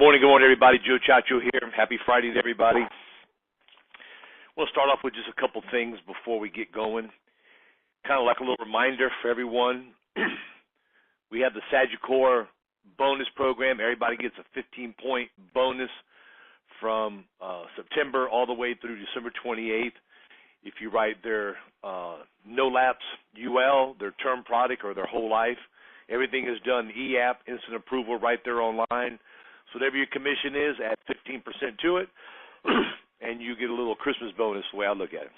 Good morning, everybody. Joe Chacho here. Happy Friday to everybody. We'll start off with just a couple things before we get going. Kind of like a little reminder for everyone. We have the Sagicor bonus program. Everybody gets a 15-point bonus from September all the way through December 28th. If you write their no-lapse UL, their term product, or their whole life, everything is done e-app, instant approval right there online. So whatever your commission is, add 15% to it, and you get a little Christmas bonus the way I look at it.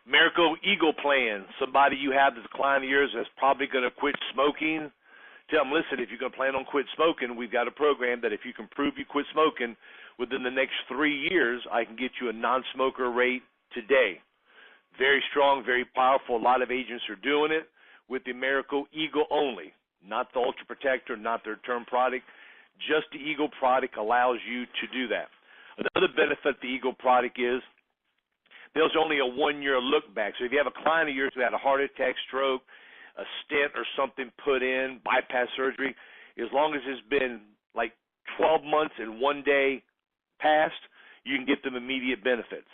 Maricopa Eagle Plan, somebody you have that's a client of yours that's probably going to quit smoking, tell them, listen, if you're going to plan on quit smoking, we've got a program that if you can prove you quit smoking within the next 3 years, I can get you a non-smoker rate today. Very strong, very powerful. A lot of agents are doing it with the Maricopa Eagle only, not the Ultra Protector, not their term product. Just the Eagle product allows you to do that. Another benefit of the Eagle product is there's only a 1-year look back. So if you have a client of yours who had a heart attack, stroke, a stent or something put in, bypass surgery, as long as it's been like 12 months and 1 day past, you can get them immediate benefits.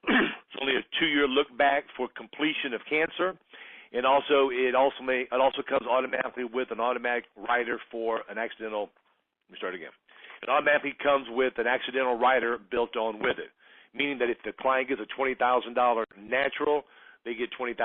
It's only a 2-year look back for completion of cancer. And also, it also comes automatically with an automatic rider for an accidental. Let me start again. It automatically comes with an accidental rider built on with it, meaning that if the client gets a $20,000 natural, they get $20,000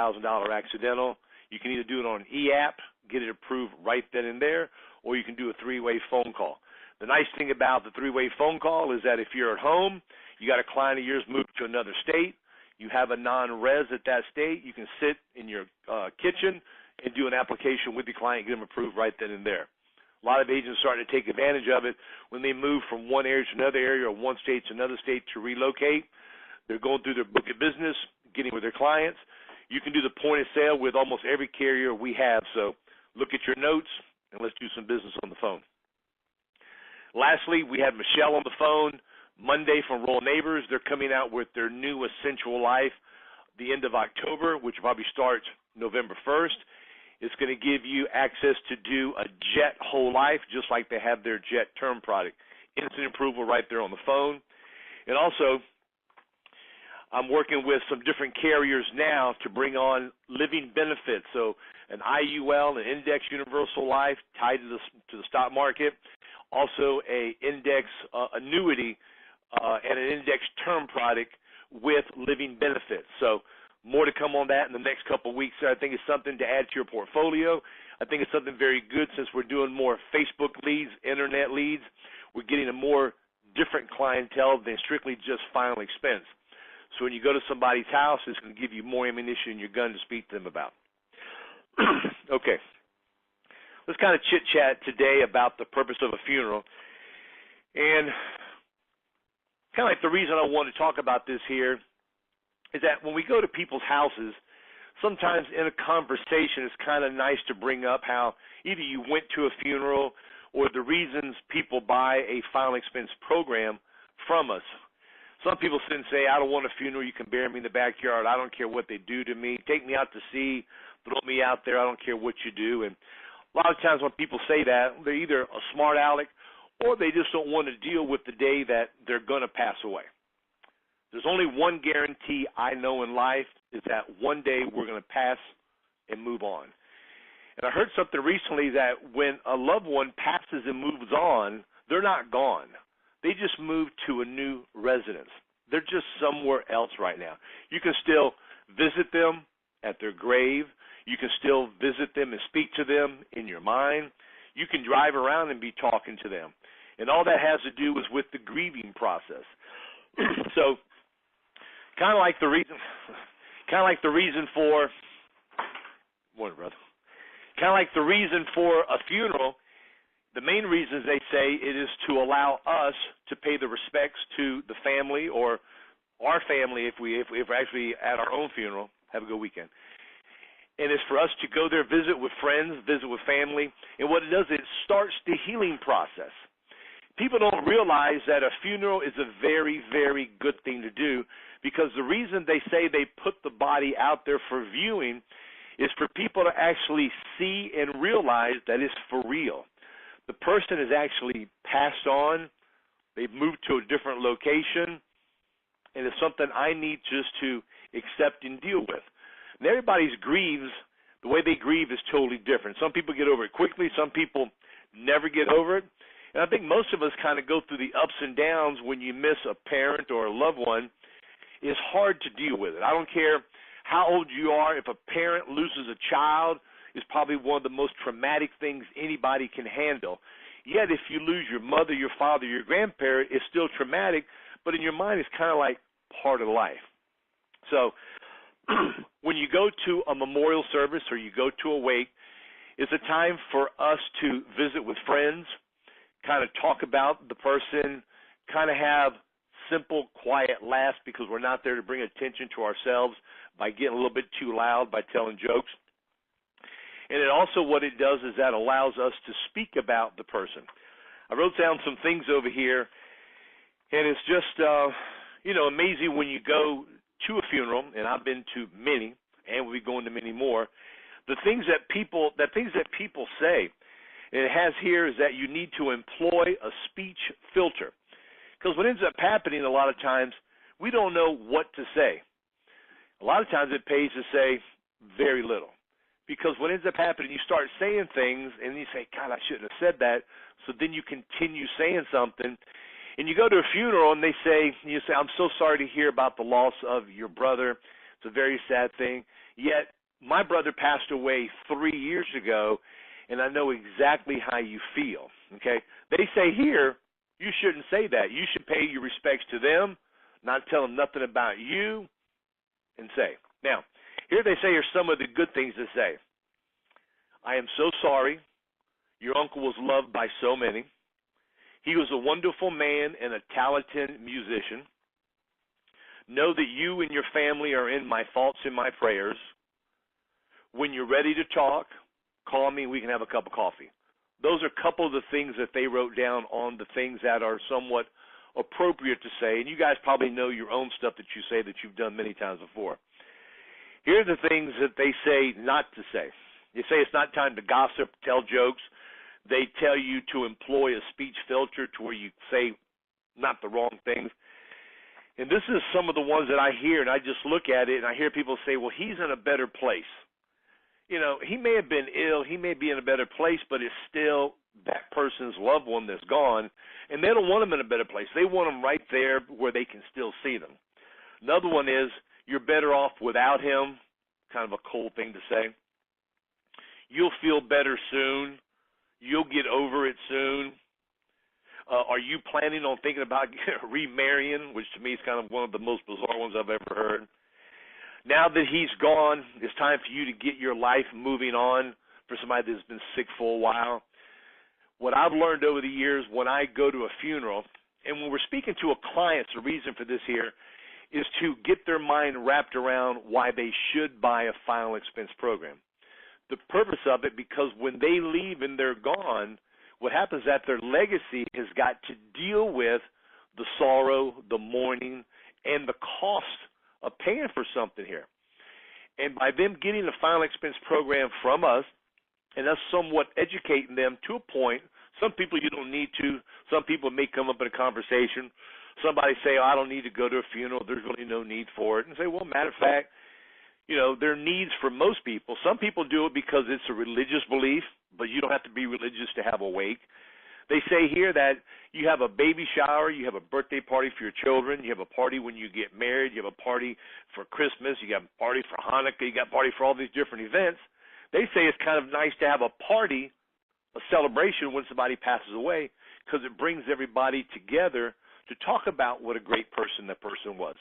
accidental. You can either do it on an e-app, get it approved right then and there, or you can do a 3-way phone call. The nice thing about the 3-way phone call is that if you're at home, you got a client of yours moved to another state, you have a non-res at that state, you can sit in your kitchen and do an application with the client, get them approved right then and there. A lot of agents starting to take advantage of it when they move from one area to another area or one state to another state to relocate. They're going through their book of business, getting with their clients. You can do the point of sale with almost every carrier we have. So look at your notes and let's do some business on the phone. Lastly, we have Michelle on the phone Monday from Royal Neighbors. They're coming out with their new Essential Life the end of October, which probably starts November 1st. It's going to give you access to do a Jet Whole Life, just like they have their Jet Term product. Instant approval right there on the phone. And also, I'm working with some different carriers now to bring on living benefits. So an IUL, an Index Universal Life tied to the stock market. Also a index annuity and an index term product with living benefits. So more to come on that in the next couple of weeks. I think it's something to add to your portfolio. I think it's something very good since we're doing more Facebook leads, internet leads. We're getting a more different clientele than strictly just final expense. So when you go to somebody's house, it's going to give you more ammunition in your gun to speak to them about. Okay. Let's kind of chit-chat today about the purpose of a funeral. And kind of like the reason I want to talk about this here is that when we go to people's houses, sometimes in a conversation it's kind of nice to bring up how either you went to a funeral or the reasons people buy a final expense program from us. Some people sit and say, I don't want a funeral, you can bury me in the backyard, I don't care what they do to me, take me out to sea, throw me out there, I don't care what you do. And a lot of times when people say that, they're either a smart aleck or they just don't want to deal with the day that they're going to pass away. There's only one guarantee I know in life is that one day we're going to pass and move on. And I heard something recently that when a loved one passes and moves on, they're not gone. They just move to a new residence. They're just somewhere else right now. You can still visit them at their grave. You can still visit them and speak to them in your mind. You can drive around and be talking to them. And all that has to do is with the grieving process. So kind of like the reason for a funeral, the main reasons they say it is to allow us to pay the respects to the family or our family if we're actually at our own funeral. Have a good weekend. And it's for us to go there, visit with friends, visit with family. And what it does, it starts the healing process. People don't realize that a funeral is a very, very good thing to do because the reason they say they put the body out there for viewing is for people to actually see and realize that it's for real. the person has actually passed on, they've moved to a different location, and it's something I need just to accept and deal with. And everybody's grieves, the way they grieve is totally different. Some people get over it quickly, some people never get over it. And I think most of us kind of go through the ups and downs when you miss a parent or a loved one. It's hard to deal with it. I don't care how old you are. If a parent loses a child, it's probably one of the most traumatic things anybody can handle. Yet if you lose your mother, your father, your grandparent, it's still traumatic, but in your mind it's kind of like part of life. So when you go to a memorial service or you go to a wake, it's a time for us to visit with friends, kind of talk about the person, kind of have simple, quiet laughs because we're not there to bring attention to ourselves by getting a little bit too loud, by telling jokes. And it also, what it does is that allows us to speak about the person. I wrote down some things over here, and it's just, amazing when you go to a funeral, and I've been to many, and we'll be going to many more, the things that people say, and it has here is that you need to employ a speech filter. Because what ends up happening a lot of times, we don't know what to say. A lot of times it pays to say very little. Because what ends up happening, you start saying things, and you say, God, I shouldn't have said that. So then you continue saying something. And you go to a funeral, and you say, I'm so sorry to hear about the loss of your brother. It's a very sad thing. Yet my brother passed away 3 years ago, and I know exactly how you feel. Okay? They say here, you shouldn't say that. You should pay your respects to them, not tell them nothing about you, and say. Now, here they say are some of the good things to say. I am so sorry. Your uncle was loved by so many. He was a wonderful man and a talented musician. Know that you and your family are in my thoughts and my prayers. When you're ready to talk, call me. We can have a cup of coffee. Those are a couple of the things that they wrote down on the things that are somewhat appropriate to say. And you guys probably know your own stuff that you say that you've done many times before. Here are the things that they say not to say. You say it's not time to gossip, tell jokes. They tell you to employ a speech filter to where you say not the wrong things. And this is some of the ones that I hear, and I just look at it, and I hear people say, well, he's in a better place. You know, he may have been ill, he may be in a better place, but it's still that person's loved one that's gone, and they don't want him in a better place. They want him right there where they can still see them. Another one is, you're better off without him, kind of a cool thing to say. You'll feel better soon. You'll get over it soon. Are you planning on thinking about remarrying, which to me is kind of one of the most bizarre ones I've ever heard. Now that he's gone, it's time for you to get your life moving on for somebody that's been sick for a while. What I've learned over the years when I go to a funeral, and when we're speaking to a client, the reason for this here is to get their mind wrapped around why they should buy a final expense program. The purpose of it, because when they leave and they're gone, what happens is that their legacy has got to deal with the sorrow, the mourning, and the cost of paying for something here. And by them getting a final expense program from us, and us somewhat educating them to a point, some people you don't need to, some people may come up in a conversation. Somebody say, oh, I don't need to go to a funeral, there's really no need for it. And say, well, matter of fact, you know, there are needs for most people. Some people do it because it's a religious belief, but you don't have to be religious to have a wake. They say here that you have a baby shower, you have a birthday party for your children, you have a party when you get married, you have a party for Christmas, you got a party for Hanukkah, you got a party for all these different events. They say it's kind of nice to have a party, a celebration when somebody passes away, because it brings everybody together to talk about what a great person that person was.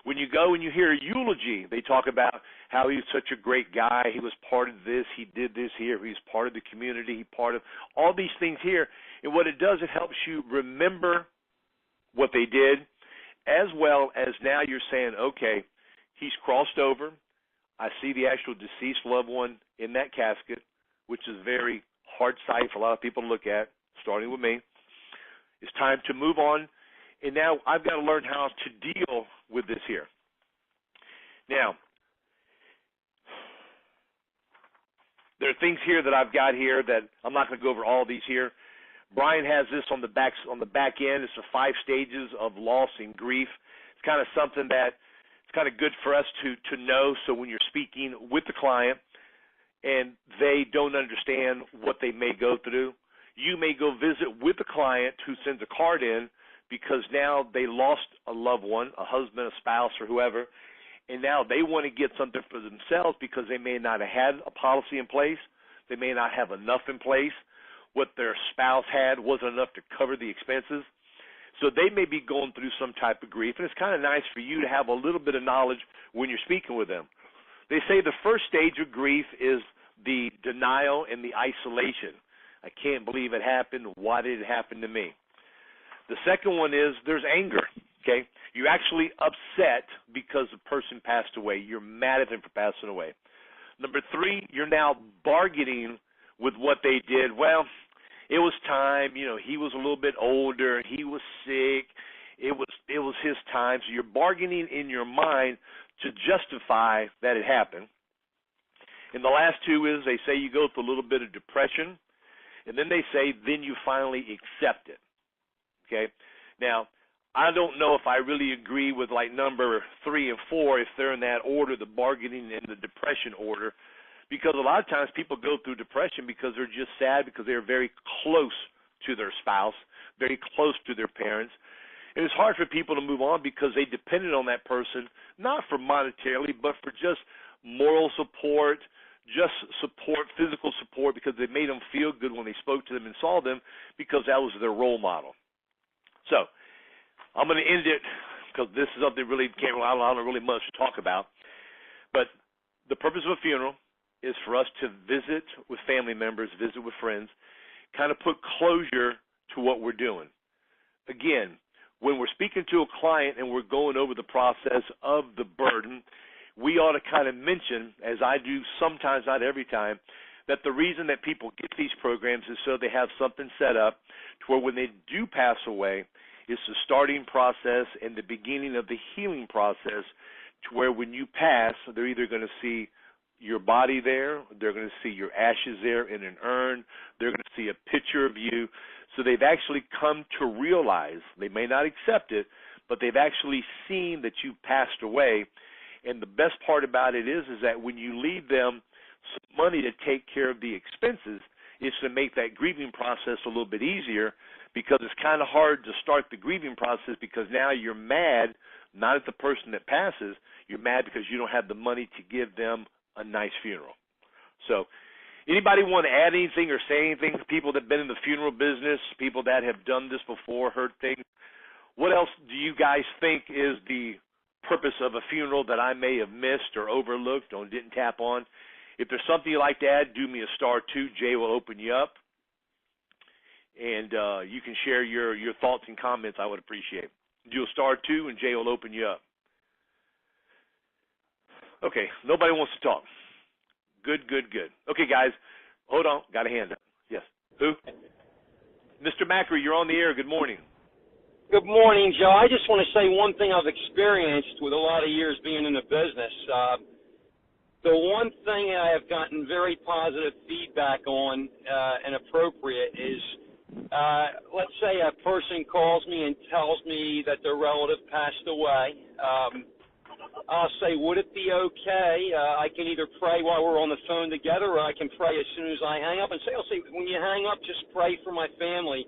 When you go and you hear a eulogy, they talk about how he was such a great guy, he was part of this, he did this here, he's part of the community, he part of all these things here. And what it does, it helps you remember what they did, as well as now you're saying, okay, he's crossed over. I see the actual deceased loved one in that casket, which is a very hard sight for a lot of people to look at, starting with me. It's time to move on. And now I've got to learn how to deal with this here. Now, there are things here that I've got here that I'm not going to go over all these here, Brian has this on the back end. It's the 5 stages of loss and grief. It's kind of something that it's kind of good for us to know. So when you're speaking with the client and they don't understand what they may go through, you may go visit with the client who sends a card in because now they lost a loved one, a husband, a spouse, or whoever, and now they want to get something for themselves because they may not have had a policy in place. They may not have enough in place. What their spouse had wasn't enough to cover the expenses. So they may be going through some type of grief, and it's kind of nice for you to have a little bit of knowledge when you're speaking with them. They say the first stage of grief is the denial and the isolation. I can't believe it happened. Why did it happen to me? The second one is there's anger, okay? You're actually upset because the person passed away. You're mad at them for passing away. Number 3, you're now bargaining with what they did. Well, it was time. You know, he was a little bit older. He was sick. It was his time. So you're bargaining in your mind to justify that it happened. And the last 2 is they say you go through a little bit of depression, and then they say then you finally accept it. Okay? Now, I don't know if I really agree with like number 3 and 4 if they're in that order, the bargaining and the depression order, because a lot of times people go through depression because they're just sad because they're very close to their spouse, very close to their parents. And it's hard for people to move on because they depended on that person, not for monetarily, but for just moral support, just support, physical support, because they made them feel good when they spoke to them and saw them because that was their role model. So I'm going to end it because this is something really I don't really much to talk about. But the purpose of a funeral is for us to visit with family members, visit with friends, kind of put closure to what we're doing. Again, when we're speaking to a client and we're going over the process of the burden, we ought to kind of mention, as I do sometimes, not every time, that the reason that people get these programs is so they have something set up to where when they do pass away, it's the starting process and the beginning of the healing process to where when you pass, they're either going to see your body there, they're going to see your ashes there in an urn, they're going to see a picture of you. So they've actually come to realize, they may not accept it, but they've actually seen that you passed away. And the best part about it is that when you leave them some money to take care of the expenses, it's to make that grieving process a little bit easier, because it's kind of hard to start the grieving process because now you're mad, not at the person that passes, you're mad because you don't have the money to give them a nice funeral. So anybody want to add anything or say anything? People that have been in the funeral business, people that have done this before, heard things. What else do you guys think is the purpose of a funeral that I may have missed or overlooked or didn't tap on? If there's something you'd like to add, do me a *2. Jay will open you up. And you can share your thoughts and comments. I would appreciate. Do a *2, and Jay will open you up. Okay, nobody wants to talk. Good. Okay, guys, hold on. Got a hand up. Yes. Who? Mr. Macri, you're on the air. Good morning. Good morning, Joe. I just want to say one thing I've experienced with a lot of years being in the business. The one thing I have gotten very positive feedback on and appropriate is, let's say a person calls me and tells me that their relative passed away. I'll say, would it be okay? I can either pray while we're on the phone together, or I can pray as soon as I hang up. And I'll say, when you hang up, just pray for my family,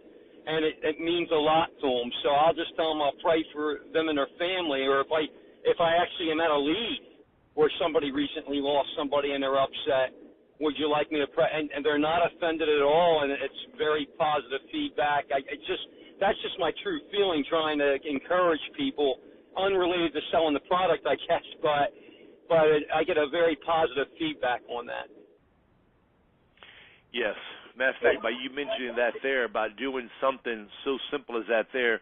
and it means a lot to them. So I'll just tell them I'll pray for them and their family. Or if I actually am at a lead where somebody recently lost somebody and they're upset, would you like me to pray? And they're not offended at all, and it's very positive feedback. That's just my true feeling, trying to encourage people, unrelated to selling the product, I guess, but I get a very positive feedback on that. Yes. Matter of fact, by you mentioning that there, by doing something so simple as that there,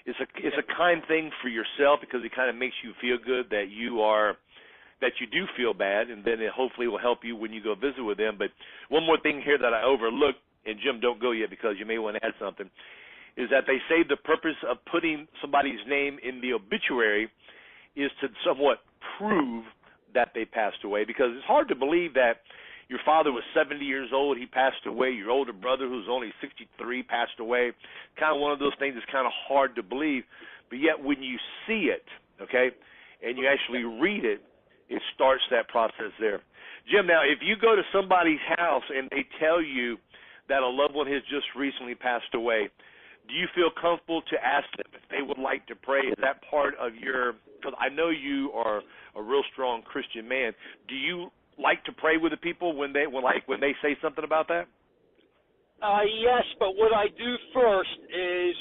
it's a kind thing for yourself, because it kind of makes you feel good that you do feel bad, and then it hopefully will help you when you go visit with them. But one more thing here that I overlooked, and Jim, don't go yet because you may want to add something, is that they say the purpose of putting somebody's name in the obituary is to somewhat prove that they passed away, because it's hard to believe that your father was 70 years old, he passed away. Your older brother, who's only 63, passed away. Kind of one of those things that's kind of hard to believe. But yet when you see it, okay, and you actually read it, it starts that process there. Jim, now, if you go to somebody's house and they tell you that a loved one has just recently passed away, do you feel comfortable to ask them if they would like to pray? Is that part of your, because I know you are a real strong Christian man. Do you like to pray with the people when they say something about that? Yes, but what I do first is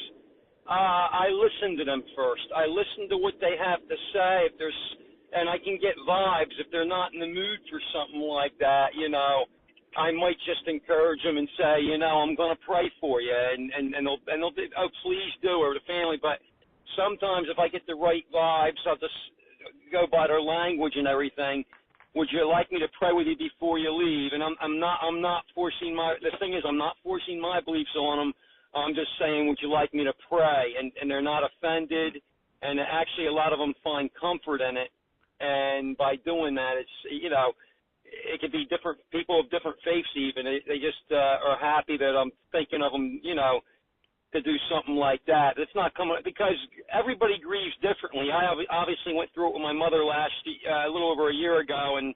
I listen to them first. I listen to what they have to say. And I can get vibes if they're not in the mood for something like that. I might just encourage them and say, I'm going to pray for you, and they'll do, oh, please do, or the family. But sometimes if I get the right vibes, I'll just go by their language and everything. Would you like me to pray with you before you leave? And I'm not forcing the thing is, I'm not forcing my beliefs on them. I'm just saying, would you like me to pray? And they're not offended, and actually a lot of them find comfort in it. And by doing that, it's, it could be different people of different faiths even. They just are happy that I'm thinking of them, to do something like that. It's not coming, because everybody grieves differently. I obviously went through it with my mother a little over a year ago, and,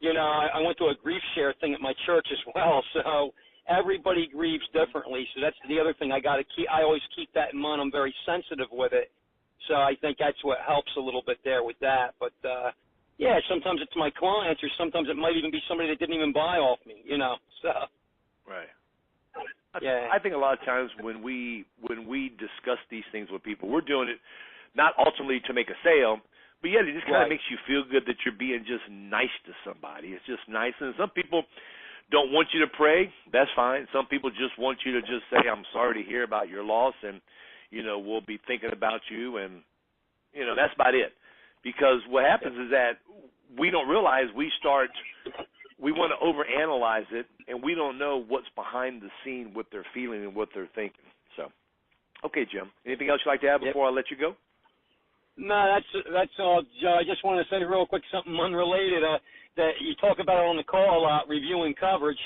I went to a grief share thing at my church as well. So everybody grieves differently. So that's the other thing I always keep that in mind. I'm very sensitive with it. So I think that's what helps a little bit there with that. But, yeah, sometimes it's my clients, or sometimes it might even be somebody that didn't even buy off me, so. Right. Yeah. I think a lot of times when we discuss these things with people, we're doing it not ultimately to make a sale, but yet it just kind of makes you feel good that you're being just nice to somebody. It's just nice. And some people don't want you to pray. That's fine. Some people just want you to just say, I'm sorry to hear about your loss, and we'll be thinking about you, and, that's about it. Because what happens is that we don't realize we want to overanalyze it, and we don't know what's behind the scene, what they're feeling and what they're thinking. So, okay, Jim, anything else you'd like to add before I let you go? No, that's all, Joe. I just wanted to say real quick something unrelated that you talk about on the call a lot, reviewing coverage.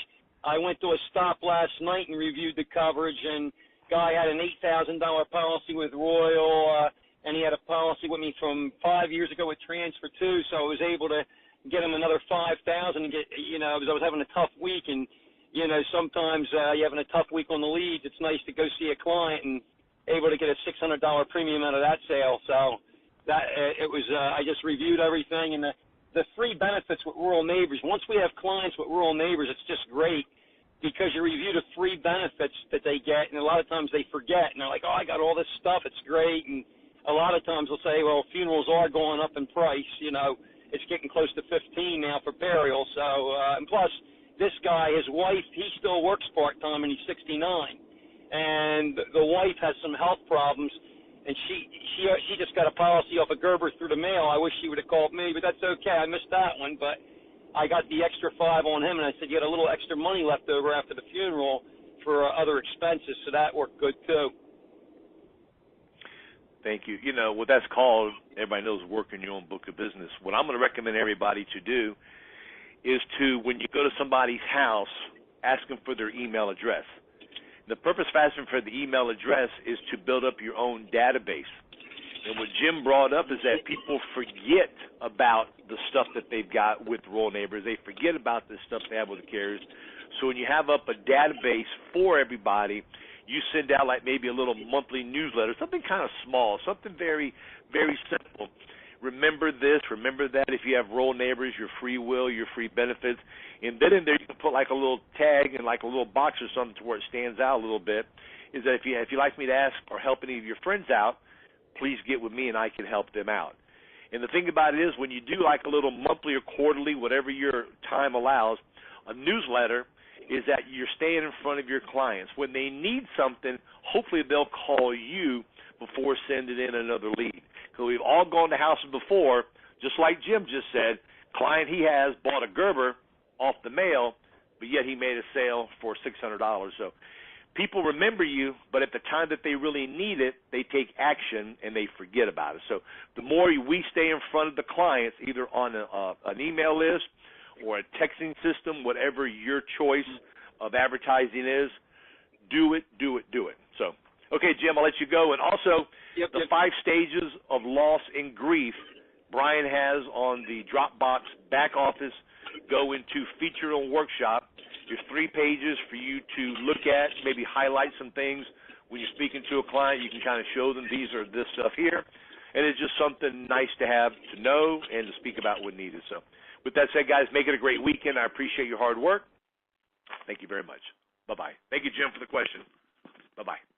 I went to a stop last night and reviewed the coverage, and guy had an $8,000 policy with Royal, and he had a policy with me from 5 years ago with Transfer 2, so I was able to get him another $5,000 and get, because I was having a tough week, and, sometimes you're having a tough week on the leads. It's nice to go see a client and able to get a $600 premium out of that sale. So that it was, I just reviewed everything, and the free benefits with Rural Neighbors. Once we have clients with Rural Neighbors, it's just great, because you review the free benefits that they get, and a lot of times they forget, and they're like, oh, I got all this stuff, it's great, and a lot of times they'll say, well, funerals are going up in price, it's getting close to $15 now for burial, so, and plus, this guy, his wife, he still works part-time, and he's 69, and the wife has some health problems, and she just got a policy off of Gerber through the mail. I wish she would have called me, but that's okay, I missed that one, but I got the extra $5 on him, and I said, you had a little extra money left over after the funeral for other expenses, so that worked good, too. Thank you. What that's called, everybody knows, working your own book of business. What I'm going to recommend everybody to do is to, when you go to somebody's house, ask them for their email address. The purpose of asking for the email address is to build up your own database. And what Jim brought up is that people forget about the stuff that they've got with Rural Neighbors. They forget about the stuff they have with the carriers. So when you have up a database for everybody, you send out like maybe a little monthly newsletter, something kind of small, something very, very simple. Remember this, remember that. If you have Rural Neighbors, your free will, your free benefits. And then in there you can put like a little tag and like a little box or something to where it stands out a little bit, is that if you like me to ask or help any of your friends out, please get with me and I can help them out. And the thing about it is, when you do like a little monthly or quarterly, whatever your time allows, a newsletter is that you're staying in front of your clients. When they need something, hopefully they'll call you before sending in another lead. Because we've all gone to houses before, just like Jim just said, client he has bought a Gerber off the mail, but yet he made a sale for $600. So people remember you, but at the time that they really need it, they take action and they forget about it. So the more we stay in front of the clients, either on an email list or a texting system, whatever your choice of advertising is, do it, do it, do it. So, okay, Jim, I'll let you go. And also, the 5 stages of loss and grief Brian has on the Dropbox back office go into feature and workshop. There's 3 pages for you to look at, maybe highlight some things. When you're speaking to a client, you can kind of show them these are this stuff here. And it's just something nice to have to know and to speak about when needed. So with that said, guys, make it a great weekend. I appreciate your hard work. Thank you very much. Bye-bye. Thank you, Jim, for the question. Bye-bye.